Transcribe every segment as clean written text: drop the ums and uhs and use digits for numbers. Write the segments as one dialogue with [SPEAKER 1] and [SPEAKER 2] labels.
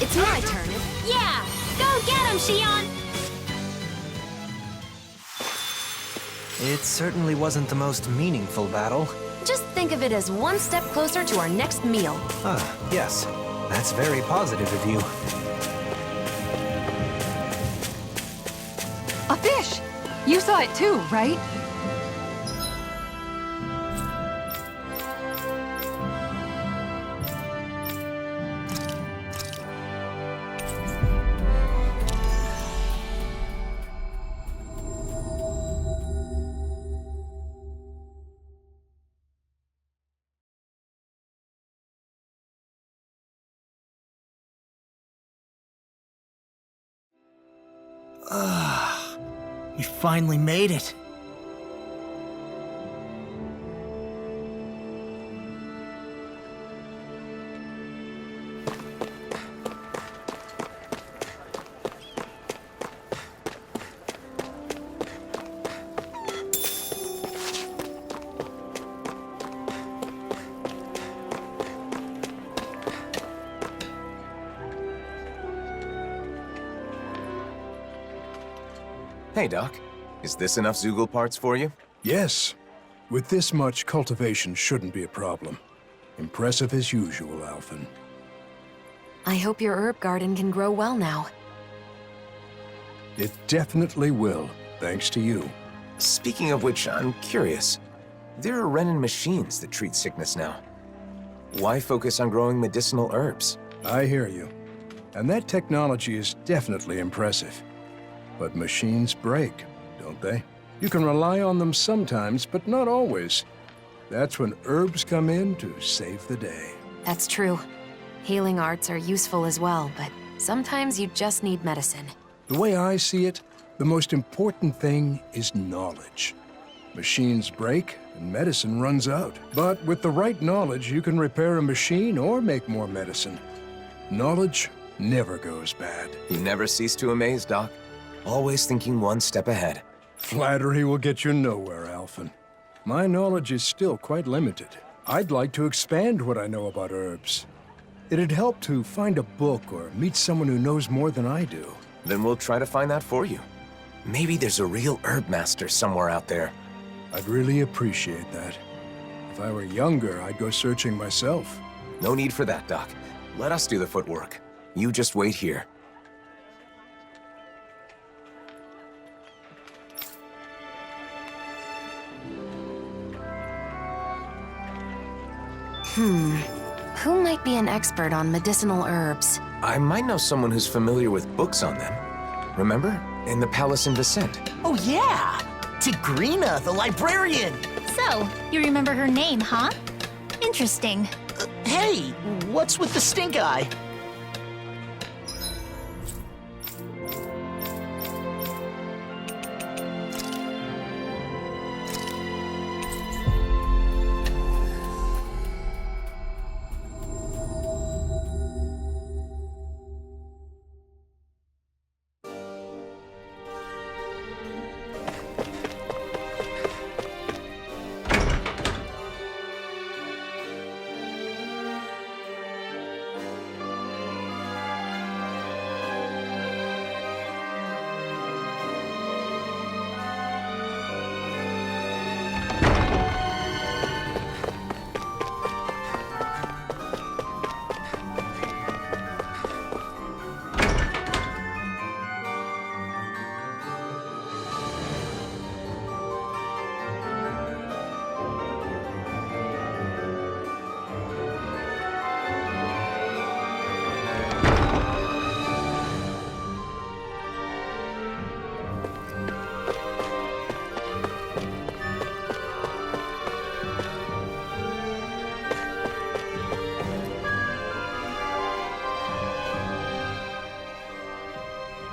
[SPEAKER 1] It's my turn.
[SPEAKER 2] Yeah! Go get him, Xion!
[SPEAKER 3] It certainly wasn't the most meaningful battle.
[SPEAKER 1] Just think of it as one step closer to our next meal.
[SPEAKER 3] Ah, yes. That's very positive of you.
[SPEAKER 4] A fish! You saw it too, right?
[SPEAKER 5] You finally made it.
[SPEAKER 6] Hey, Doc. Is this enough Zoogle parts for you?
[SPEAKER 7] Yes. With this much, cultivation shouldn't be a problem. Impressive as usual, Alphen.
[SPEAKER 1] I hope your herb garden can grow well now.
[SPEAKER 7] It definitely will, thanks to you.
[SPEAKER 6] Speaking of which, I'm curious. There are Renin machines that treat sickness now. Why focus on growing medicinal herbs?
[SPEAKER 7] I hear you. And that technology is definitely impressive. But machines break, don't they? You can rely on them sometimes, but not always. That's when herbs come in to save the day.
[SPEAKER 1] That's true. Healing arts are useful as well, but sometimes you just need medicine.
[SPEAKER 7] The way I see it, the most important thing is knowledge. Machines break and medicine runs out. But with the right knowledge, you can repair a machine or make more medicine. Knowledge never goes bad.
[SPEAKER 6] You never cease to amaze, Doc. Always thinking one step ahead.
[SPEAKER 7] Flattery will get you nowhere, Alphen. My knowledge is still quite limited. I'd like to expand what I know about herbs. It'd help to find a book or meet someone who knows more than I do.
[SPEAKER 6] Then we'll try to find that for you. Maybe there's a real herb master somewhere out there.
[SPEAKER 7] I'd really appreciate that. If I were younger, I'd go searching myself.
[SPEAKER 6] No need for that, Doc. Let us do the footwork. You just wait here.
[SPEAKER 1] Who might be an expert on medicinal herbs?
[SPEAKER 6] I might know someone who's familiar with books on them. Remember? In the Palace in Vicente.
[SPEAKER 5] Oh yeah! Tigrina, the librarian!
[SPEAKER 2] So, you remember her name, huh? Interesting.
[SPEAKER 5] Hey, what's with the stink eye?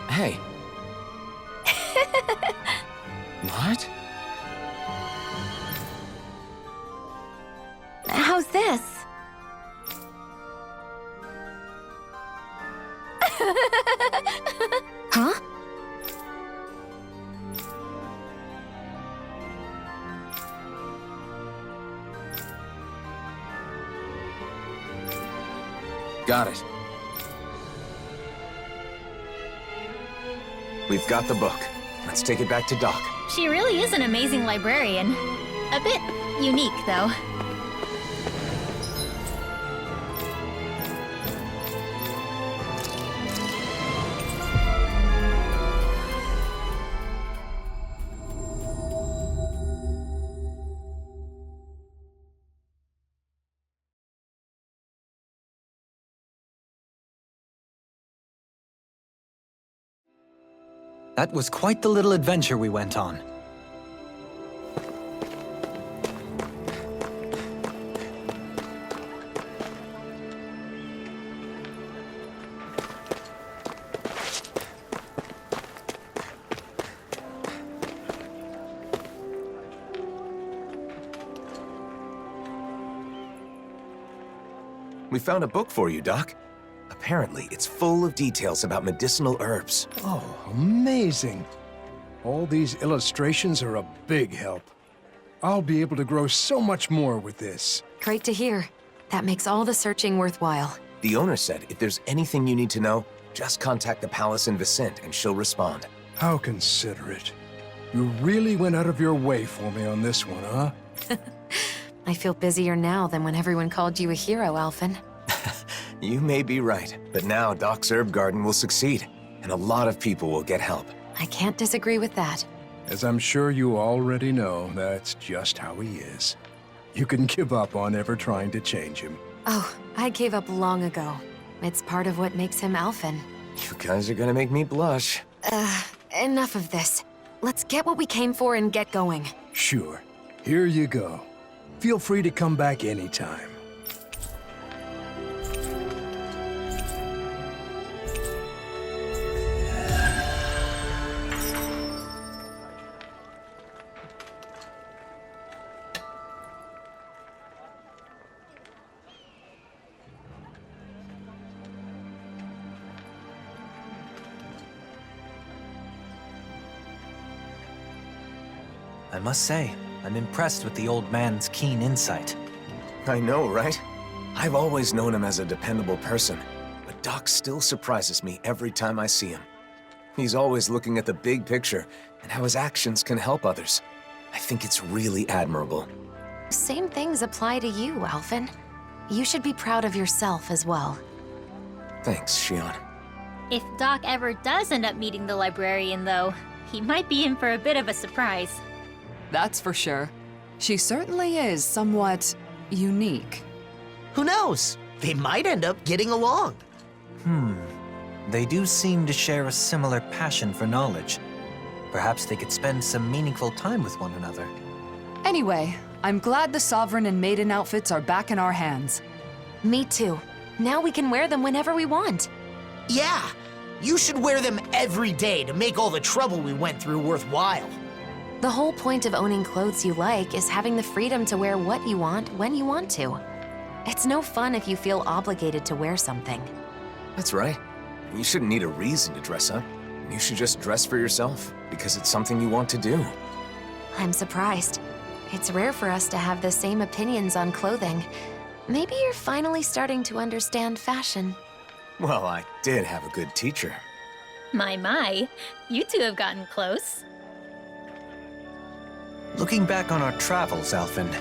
[SPEAKER 6] Hey. What?
[SPEAKER 1] How's this? Huh?
[SPEAKER 6] Got it. We've got the book. Let's take it back to Doc.
[SPEAKER 2] She really is an amazing librarian. A bit unique, though.
[SPEAKER 3] That was quite the little adventure we went on.
[SPEAKER 6] We found a book for you, Doc. Apparently, it's full of details about medicinal herbs.
[SPEAKER 7] Oh, amazing. All these illustrations are a big help. I'll be able to grow so much more with this.
[SPEAKER 1] Great to hear. That makes all the searching worthwhile.
[SPEAKER 6] The owner said if there's anything you need to know, just contact the palace in Vicente and she'll respond.
[SPEAKER 7] How considerate. You really went out of your way for me on this one, huh?
[SPEAKER 1] I feel busier now than when everyone called you a hero, Alphen.
[SPEAKER 6] You may be right, but now Doc's herb garden will succeed, and a lot of people will get help.
[SPEAKER 1] I can't disagree with that.
[SPEAKER 7] As I'm sure you already know, that's just how he is. You can give up on ever trying to change him.
[SPEAKER 1] Oh, I gave up long ago. It's part of what makes him Alphen.
[SPEAKER 6] You guys are gonna make me blush.
[SPEAKER 1] Enough of this. Let's get what we came for and get going.
[SPEAKER 7] Sure. Here you go. Feel free to come back anytime.
[SPEAKER 3] I must say, I'm impressed with the old man's keen insight.
[SPEAKER 6] I know, right? I've always known him as a dependable person, but Doc still surprises me every time I see him. He's always looking at the big picture and how his actions can help others. I think it's really admirable.
[SPEAKER 1] Same things apply to you, Alphen. You should be proud of yourself as well.
[SPEAKER 6] Thanks, Shion.
[SPEAKER 2] If Doc ever does end up meeting the librarian, though, he might be in for a bit of a surprise.
[SPEAKER 4] That's for sure. She certainly is somewhat unique.
[SPEAKER 5] Who knows? They might end up getting along.
[SPEAKER 3] They do seem to share a similar passion for knowledge. Perhaps they could spend some meaningful time with one another.
[SPEAKER 4] Anyway, I'm glad the Sovereign and Maiden outfits are back in our hands.
[SPEAKER 1] Me too. Now we can wear them whenever we want.
[SPEAKER 5] Yeah, you should wear them every day to make all the trouble we went through worthwhile.
[SPEAKER 1] The whole point of owning clothes you like is having the freedom to wear what you want when you want to. It's no fun if you feel obligated to wear something.
[SPEAKER 6] That's right. You shouldn't need a reason to dress up. You should just dress for yourself, because it's something you want to do.
[SPEAKER 1] I'm surprised. It's rare for us to have the same opinions on clothing. Maybe you're finally starting to understand fashion.
[SPEAKER 6] Well, I did have a good teacher.
[SPEAKER 2] My, you two have gotten close.
[SPEAKER 3] Looking back on our travels, Alphen,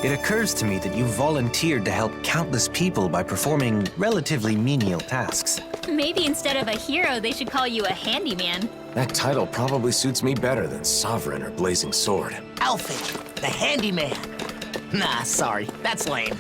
[SPEAKER 3] it occurs to me that you volunteered to help countless people by performing relatively menial tasks.
[SPEAKER 2] Maybe instead of a hero, they should call you a handyman.
[SPEAKER 6] That title probably suits me better than Sovereign or Blazing Sword.
[SPEAKER 5] Alfred, the handyman. Nah, sorry, that's lame.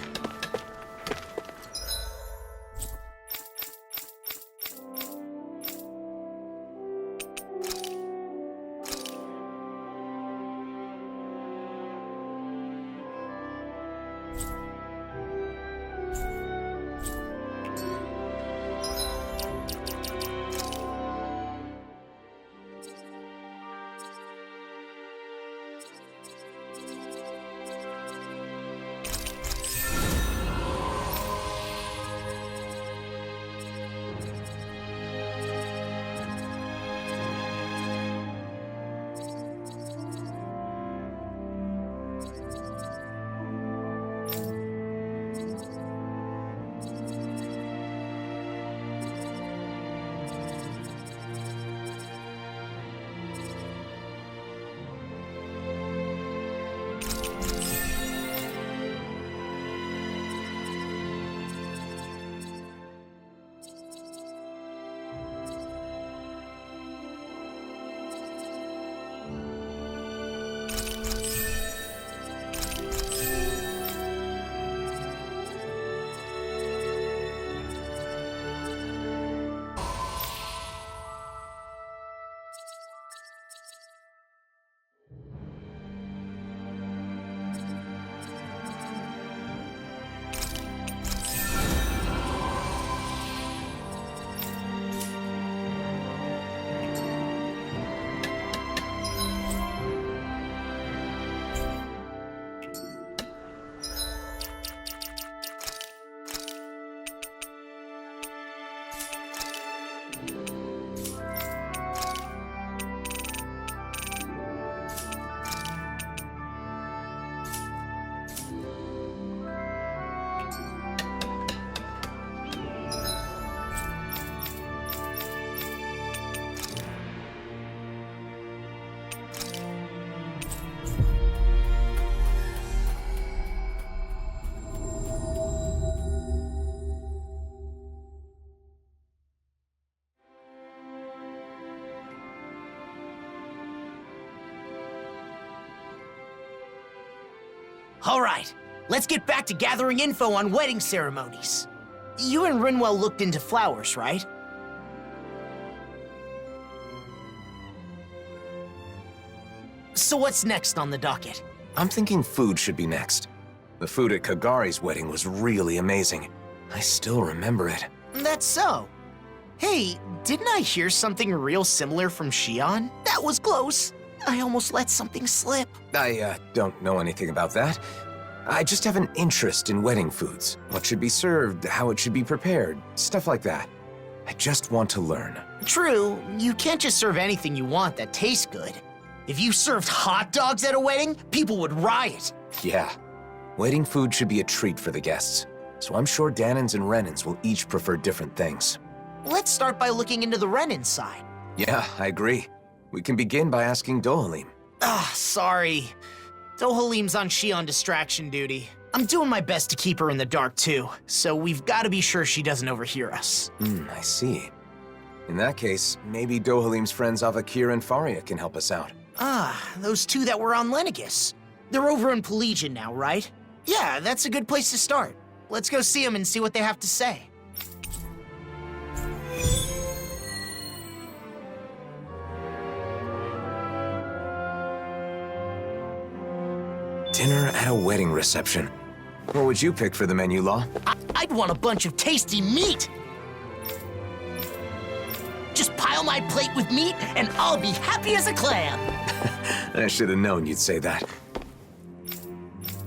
[SPEAKER 5] All right, let's get back to gathering info on wedding ceremonies. You and Rinwell looked into flowers, right? So what's next on the docket?
[SPEAKER 6] I'm thinking food should be next. The food at Kagari's wedding was really amazing. I still remember it.
[SPEAKER 5] That's so. Hey, didn't I hear something real similar from Shion? That was close. I almost let something slip.
[SPEAKER 6] I don't know anything about that. I just have an interest in wedding foods. What should be served, how it should be prepared, stuff like that. I just want to learn.
[SPEAKER 5] True, you can't just serve anything you want that tastes good. If you served hot dogs at a wedding, people would riot.
[SPEAKER 6] Yeah. Wedding food should be a treat for the guests. So I'm sure Danins and Renins will each prefer different things.
[SPEAKER 5] Let's start by looking into the Renin side.
[SPEAKER 6] Yeah, I agree. We can begin by asking Dohalim.
[SPEAKER 5] Sorry. Dohalim's on Shion distraction duty. I'm doing my best to keep her in the dark too, so we've got to be sure she doesn't overhear us.
[SPEAKER 6] I see. In that case, maybe Dohalim's friends Avakir and Faria can help us out.
[SPEAKER 5] Those two that were on Lenegus. They're over in Pelagian now, right? Yeah, that's a good place to start. Let's go see them and see what they have to say.
[SPEAKER 6] Dinner at a wedding reception. What would you pick for the menu, Law?
[SPEAKER 5] I'd want a bunch of tasty meat! Just pile my plate with meat and I'll be happy as a clam!
[SPEAKER 6] I should have known you'd say that.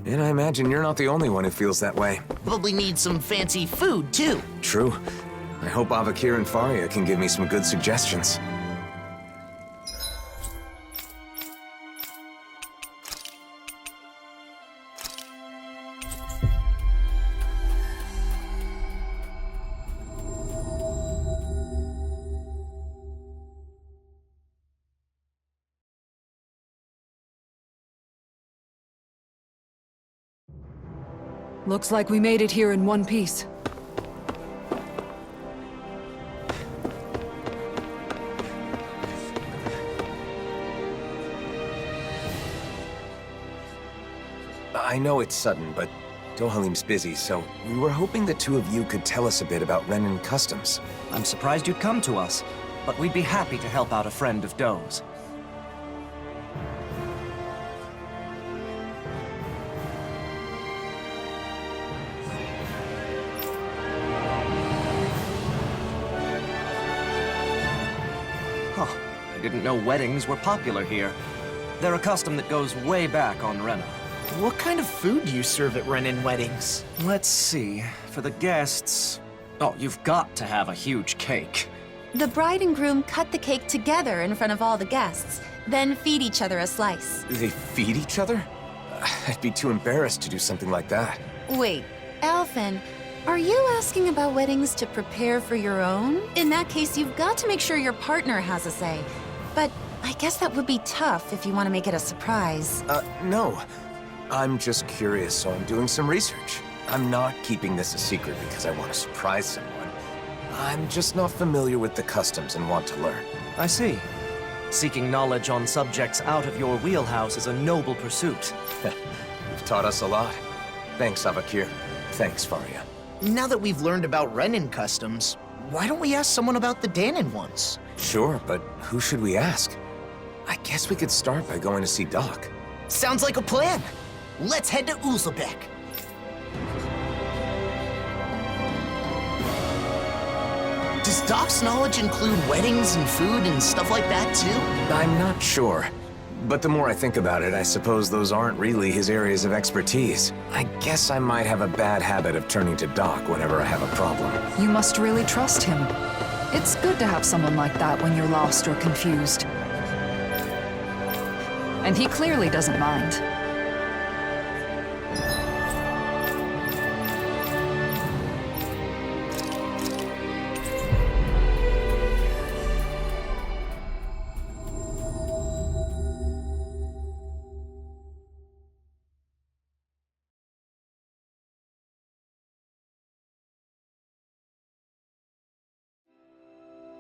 [SPEAKER 6] And I imagine you're not the only one who feels that way.
[SPEAKER 5] Probably need some fancy food, too.
[SPEAKER 6] True. I hope Avakir and Faria can give me some good suggestions.
[SPEAKER 4] Looks like we made it here in one piece.
[SPEAKER 6] I know it's sudden, but Dohalim's busy, so we were hoping the two of you could tell us a bit about Renin customs.
[SPEAKER 8] I'm surprised you'd come to us, but we'd be happy to help out a friend of Doe's. I didn't know weddings were popular here. They're a custom that goes way back on Rena.
[SPEAKER 5] What kind of food do you serve at Renin weddings?
[SPEAKER 8] Let's see, for the guests... Oh, you've got to have a huge cake.
[SPEAKER 9] The bride and groom cut the cake together in front of all the guests, then feed each other a slice.
[SPEAKER 6] They feed each other? I'd be too embarrassed to do something like that.
[SPEAKER 9] Wait, Alphen, are you asking about weddings to prepare for your own? In that case, you've got to make sure your partner has a say. But I guess that would be tough if you want to make it a surprise.
[SPEAKER 6] No. I'm just curious, so I'm doing some research. I'm not keeping this a secret because I want to surprise someone. I'm just not familiar with the customs and want to learn.
[SPEAKER 8] I see. Seeking knowledge on subjects out of your wheelhouse is a noble pursuit.
[SPEAKER 6] You've taught us a lot. Thanks, Avakir. Thanks, Faria.
[SPEAKER 5] Now that we've learned about Renin customs, why don't we ask someone about the Danin ones?
[SPEAKER 6] Sure, but who should we ask? I guess we could start by going to see Doc.
[SPEAKER 5] Sounds like a plan. Let's head to Uzlebek. Does Doc's knowledge include weddings and food and stuff like that, too?
[SPEAKER 6] I'm not sure. But the more I think about it, I suppose those aren't really his areas of expertise. I guess I might have a bad habit of turning to Doc whenever I have a problem.
[SPEAKER 4] You must really trust him. It's good to have someone like that when you're lost or confused. And he clearly doesn't mind.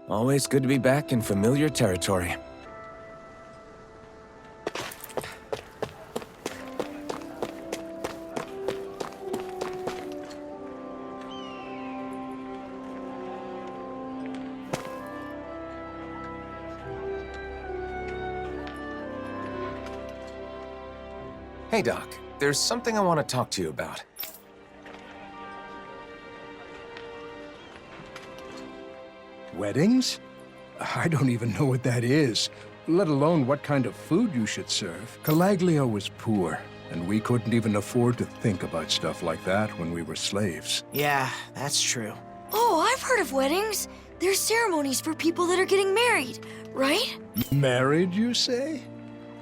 [SPEAKER 6] Always good to be back in familiar territory. Hey, Doc. There's something I want to talk to you about.
[SPEAKER 7] Weddings? I don't even know what that is, let alone what kind of food you should serve. Calaglio was poor, and we couldn't even afford to think about stuff like that when we were slaves.
[SPEAKER 5] Yeah, that's true.
[SPEAKER 10] Oh, I've heard of weddings. There's ceremonies for people that are getting married, right?
[SPEAKER 7] Married, you say?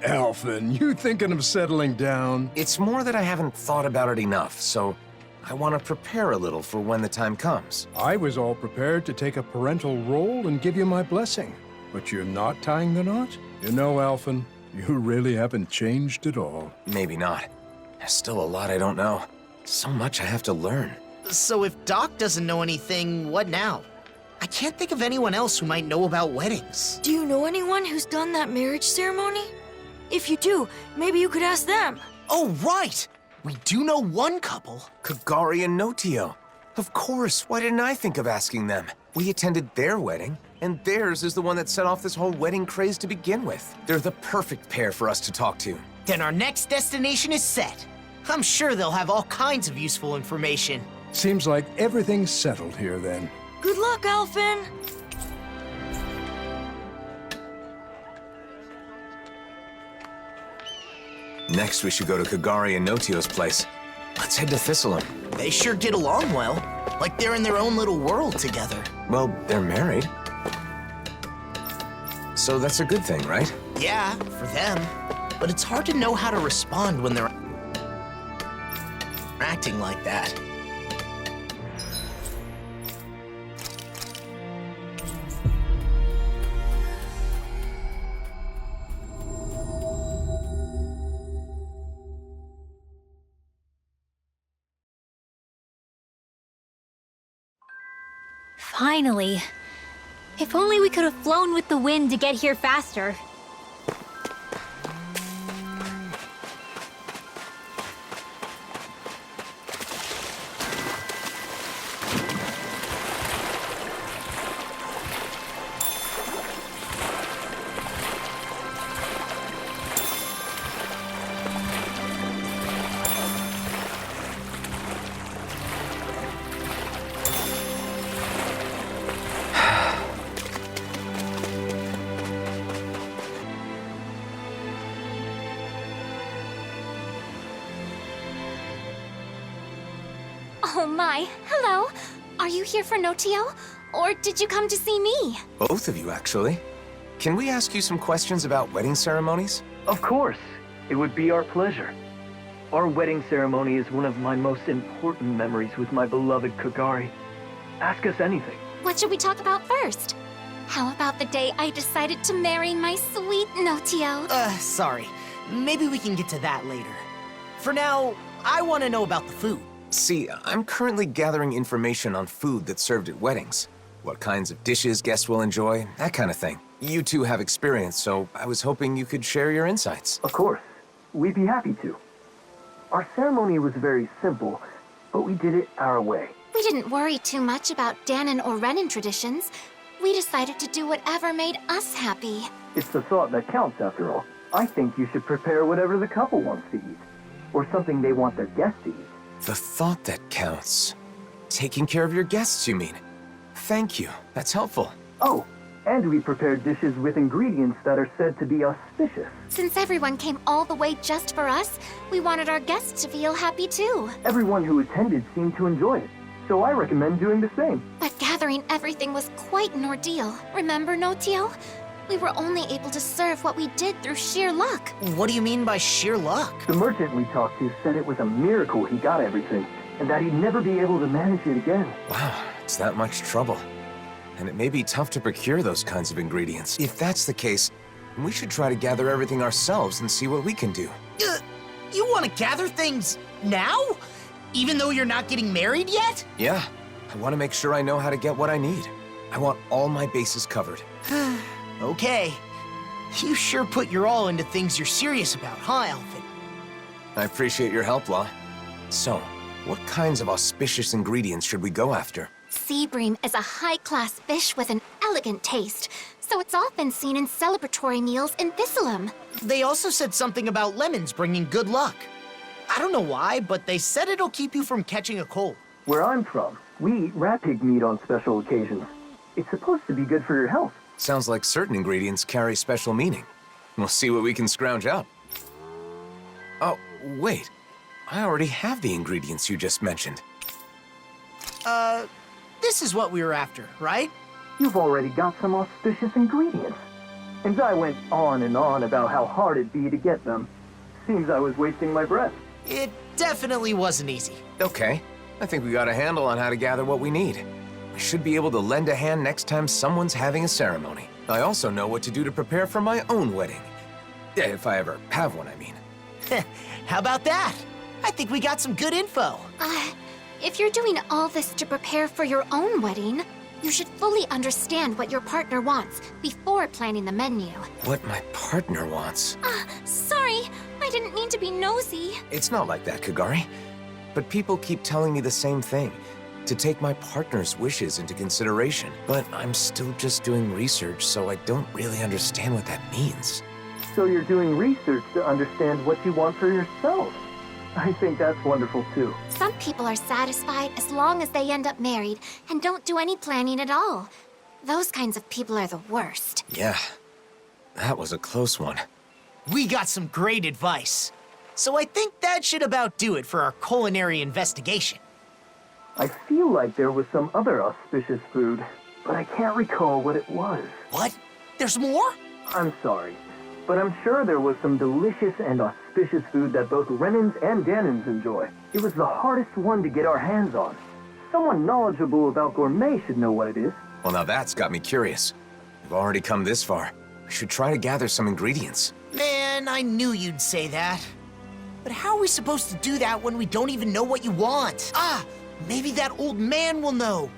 [SPEAKER 7] Alphen, you thinking of settling down?
[SPEAKER 6] It's more that I haven't thought about it enough, so I want to prepare a little for when the time comes.
[SPEAKER 7] I was all prepared to take a parental role and give you my blessing. But you're not tying the knot? You know, Alphen, you really haven't changed at all.
[SPEAKER 6] Maybe not. There's still a lot I don't know. So much I have to learn.
[SPEAKER 5] So if Doc doesn't know anything, what now? I can't think of anyone else who might know about weddings.
[SPEAKER 10] Do you know anyone who's done that marriage ceremony? If you do, maybe you could ask them.
[SPEAKER 5] Oh, right! We do know one couple.
[SPEAKER 6] Kagari and Notio. Of course, why didn't I think of asking them? We attended their wedding, and theirs is the one that set off this whole wedding craze to begin with. They're the perfect pair for us to talk to.
[SPEAKER 5] Then our next destination is set. I'm sure they'll have all kinds of useful information.
[SPEAKER 7] Seems like everything's settled here then.
[SPEAKER 10] Good luck, Alphen!
[SPEAKER 6] Next, we should go to Kagari and Notio's place. Let's head to Thistleum.
[SPEAKER 5] They sure get along well. Like they're in their own little world together.
[SPEAKER 6] Well, they're married. So that's a good thing, right?
[SPEAKER 5] Yeah, for them. But it's hard to know how to respond when they're acting like that.
[SPEAKER 2] Finally. If only we could have flown with the wind to get here faster. Oh my, hello. Are you here for Notio? Or did you come to see me?
[SPEAKER 6] Both of you, actually. Can we ask you some questions about wedding ceremonies?
[SPEAKER 11] Of course. It would be our pleasure. Our wedding ceremony is one of my most important memories with my beloved Kagari. Ask us anything.
[SPEAKER 2] What should we talk about first? How about the day I decided to marry my sweet Notio?
[SPEAKER 5] Sorry. Maybe we can get to that later. For now, I want to know about the food.
[SPEAKER 6] See, I'm currently gathering information on food that's served at weddings. What kinds of dishes guests will enjoy, that kind of thing. You two have experience, so I was hoping you could share your insights.
[SPEAKER 11] Of course. We'd be happy to. Our ceremony was very simple, but we did it our way.
[SPEAKER 2] We didn't worry too much about Danon or Renan traditions. We decided to do whatever made us happy.
[SPEAKER 11] It's the thought that counts, after all. I think you should prepare whatever the couple wants to eat, or something they want their guests to eat.
[SPEAKER 6] The thought that counts. Taking care of your guests, you mean? Thank you. That's helpful.
[SPEAKER 11] Oh, and we prepared dishes with ingredients that are said to be auspicious.
[SPEAKER 2] Since everyone came all the way just for us, we wanted our guests to feel happy too.
[SPEAKER 11] Everyone who attended seemed to enjoy it, so I recommend doing the same.
[SPEAKER 2] But gathering everything was quite an ordeal. Remember, Notio? We were only able to serve what we did through sheer luck.
[SPEAKER 5] What do you mean by sheer luck?
[SPEAKER 11] The merchant we talked to said it was a miracle he got everything, and that he'd never be able to manage it again.
[SPEAKER 6] Wow, it's that much trouble. And it may be tough to procure those kinds of ingredients. If that's the case, we should try to gather everything ourselves and see what we can do.
[SPEAKER 5] You want to gather things now? Even though you're not getting married yet?
[SPEAKER 6] Yeah, I want to make sure I know how to get what I need. I want all my bases covered.
[SPEAKER 5] Okay. You sure put your all into things you're serious about, huh, Alphen?
[SPEAKER 6] I appreciate your help, Law. So, what kinds of auspicious ingredients should we go after?
[SPEAKER 2] Sea bream is a high-class fish with an elegant taste, so it's often seen in celebratory meals in Thistleum.
[SPEAKER 5] They also said something about lemons bringing good luck. I don't know why, but they said it'll keep you from catching a cold.
[SPEAKER 11] Where I'm from, we eat rat pig meat on special occasions. It's supposed to be good for your health.
[SPEAKER 6] Sounds like certain ingredients carry special meaning. We'll see what we can scrounge up. Oh, wait. I already have the ingredients you just mentioned.
[SPEAKER 5] This is what we were after, right?
[SPEAKER 11] You've already got some auspicious ingredients. And I went on and on about how hard it'd be to get them. Seems I was wasting my breath.
[SPEAKER 5] It definitely wasn't easy.
[SPEAKER 6] Okay. I think we got a handle on how to gather what we need. We should be able to lend a hand next time someone's having a ceremony. I also know what to do to prepare for my own wedding. Yeah, if I ever have one, I mean.
[SPEAKER 5] How about that? I think we got some good info.
[SPEAKER 2] If you're doing all this to prepare for your own wedding, you should fully understand what your partner wants before planning the menu.
[SPEAKER 6] What my partner wants.
[SPEAKER 2] Sorry, I didn't mean to be nosy.
[SPEAKER 6] It's not like that, Kagari. But people keep telling me the same thing. To take my partner's wishes into consideration. But I'm still just doing research, so I don't really understand what that means.
[SPEAKER 11] So you're doing research to understand what you want for yourself. I think that's wonderful too.
[SPEAKER 2] Some people are satisfied as long as they end up married and don't do any planning at all. Those kinds of people are the worst.
[SPEAKER 6] Yeah, that was a close one.
[SPEAKER 5] We got some great advice. So I think that should about do it for our culinary investigation.
[SPEAKER 11] I feel like there was some other auspicious food, but I can't recall what it was.
[SPEAKER 5] What? There's more?
[SPEAKER 11] I'm sorry, but I'm sure there was some delicious and auspicious food that both Renans and Danans enjoy. It was the hardest one to get our hands on. Someone knowledgeable about gourmet should know what it is.
[SPEAKER 6] Well, now that's got me curious. We've already come this far. We should try to gather some ingredients.
[SPEAKER 5] Man, I knew you'd say that. But how are we supposed to do that when we don't even know what you want? Maybe that old man will know.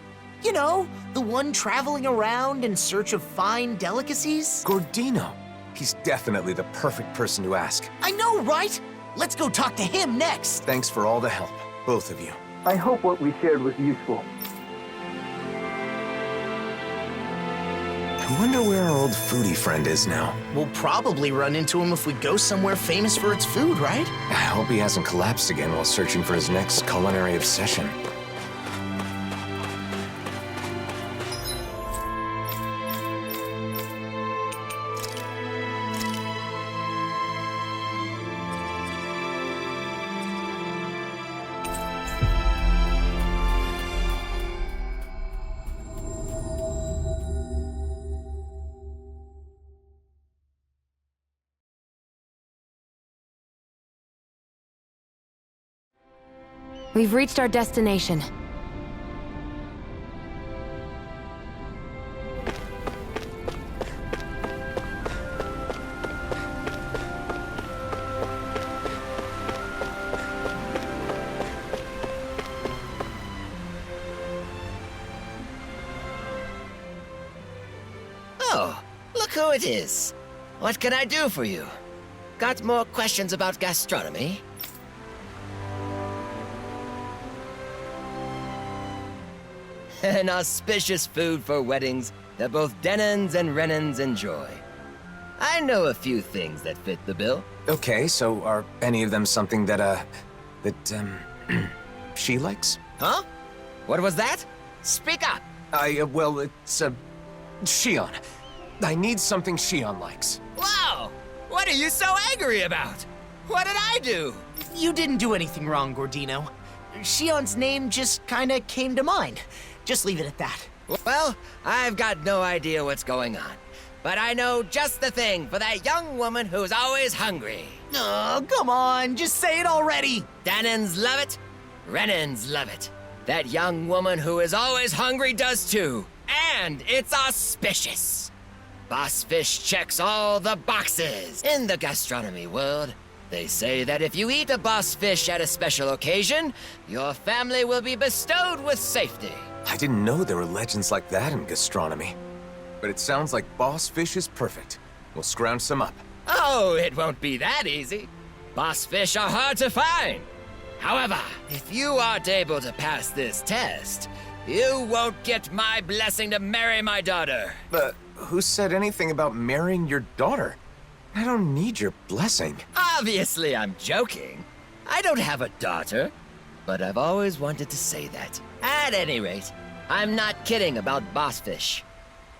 [SPEAKER 5] You know, the one traveling around in search of fine delicacies?
[SPEAKER 6] Gordino. He's definitely the perfect person to ask.
[SPEAKER 5] I know, right? Let's go talk to him next.
[SPEAKER 6] Thanks for all the help, both of you.
[SPEAKER 11] I hope what we shared was useful.
[SPEAKER 6] I wonder where our old foodie friend is now.
[SPEAKER 5] We'll probably run into him if we go somewhere famous for its food, right?
[SPEAKER 6] I hope he hasn't collapsed again while searching for his next culinary obsession.
[SPEAKER 1] We've reached our destination.
[SPEAKER 12] Oh, look who it is. What can I do for you? Got more questions about gastronomy? An auspicious food for weddings that both Denons and Renans enjoy. I know a few things that fit the bill.
[SPEAKER 6] Okay, so are any of them something that, she likes?
[SPEAKER 12] Huh? What was that? Speak up!
[SPEAKER 6] Well, it's, Shion. I need something Shion likes.
[SPEAKER 12] Wow! What are you so angry about? What did I do?
[SPEAKER 5] You didn't do anything wrong, Gordino. Shion's name just kinda came to mind. Just leave it at that.
[SPEAKER 12] Well, I've got no idea what's going on. But I know just the thing for that young woman who's always hungry.
[SPEAKER 5] Oh, come on, just say it already.
[SPEAKER 12] Danans love it. Renans love it. That young woman who is always hungry does too. And it's auspicious. Boss Fish checks all the boxes. In the gastronomy world, they say that if you eat a boss fish at a special occasion, your family will be bestowed with safety.
[SPEAKER 6] I didn't know there were legends like that in gastronomy. But it sounds like Boss Fish is perfect. We'll scrounge some up.
[SPEAKER 12] Oh, it won't be that easy. Boss fish are hard to find. However, if you aren't able to pass this test, you won't get my blessing to marry my daughter.
[SPEAKER 6] But who said anything about marrying your daughter? I don't need your blessing.
[SPEAKER 12] Obviously, I'm joking. I don't have a daughter, but I've always wanted to say that. At any rate, I'm not kidding about bossfish.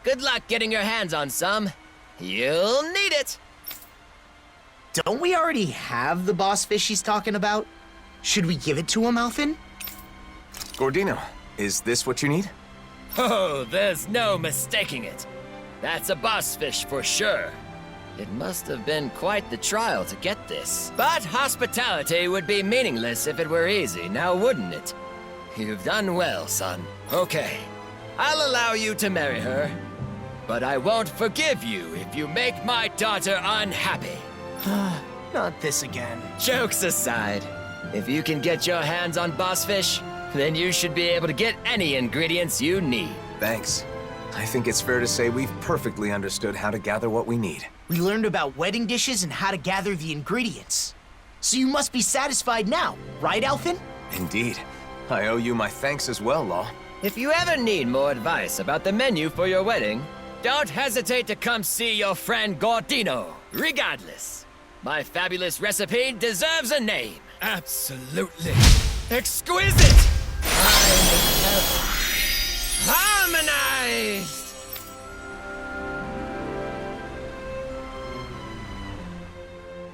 [SPEAKER 12] Good luck getting your hands on some. You'll need it.
[SPEAKER 5] Don't we already have the boss fish he's talking about? Should we give it to him, Alphen?
[SPEAKER 6] Gordino, is this what you need?
[SPEAKER 12] Oh, there's no mistaking it. That's a bossfish for sure. It must have been quite the trial to get this. But hospitality would be meaningless if it were easy, now wouldn't it? You've done well, son. Okay, I'll allow you to marry her. But I won't forgive you if you make my daughter unhappy.
[SPEAKER 5] Not this again.
[SPEAKER 12] Jokes aside, if you can get your hands on bossfish, then you should be able to get any ingredients you need.
[SPEAKER 6] Thanks. I think it's fair to say we've perfectly understood how to gather what we need.
[SPEAKER 5] We learned about wedding dishes and how to gather the ingredients. So you must be satisfied now, right, Alphen?
[SPEAKER 6] Indeed. I owe you my thanks as well, Law.
[SPEAKER 12] If you ever need more advice about the menu for your wedding, don't hesitate to come see your friend Gordino. Regardless, my fabulous recipe deserves a name. Absolutely exquisite! Harmonized!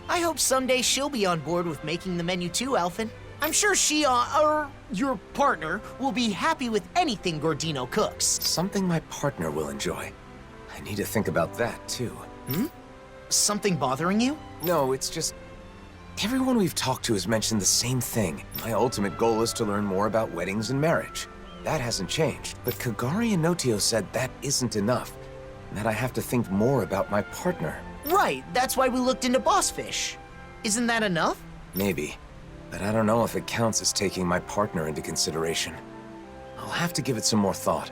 [SPEAKER 5] I hope someday she'll be on board with making the menu too, Alphen. I'm sure she, or your partner, will be happy with anything Gordino cooks.
[SPEAKER 6] Something my partner will enjoy. I need to think about that, too.
[SPEAKER 5] Something bothering you?
[SPEAKER 6] No, it's just... everyone we've talked to has mentioned the same thing. My ultimate goal is to learn more about weddings and marriage. That hasn't changed, but Kagari and Notio said that isn't enough, and that I have to think more about my partner.
[SPEAKER 5] Right, that's why we looked into bossfish. Isn't that enough?
[SPEAKER 6] Maybe, but I don't know if it counts as taking my partner into consideration. I'll have to give it some more thought.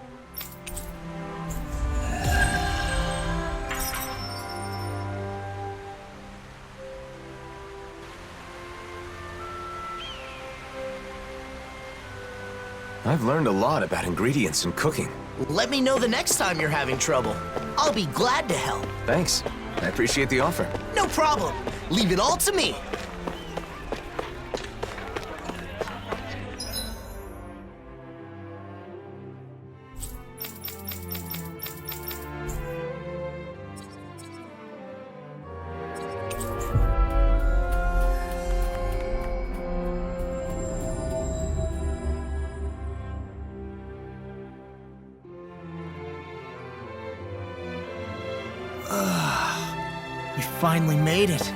[SPEAKER 6] I've learned a lot about ingredients and cooking.
[SPEAKER 5] Let me know the next time you're having trouble. I'll be glad to help.
[SPEAKER 6] Thanks. I appreciate the offer.
[SPEAKER 5] No problem. Leave it all to me. We finally made it.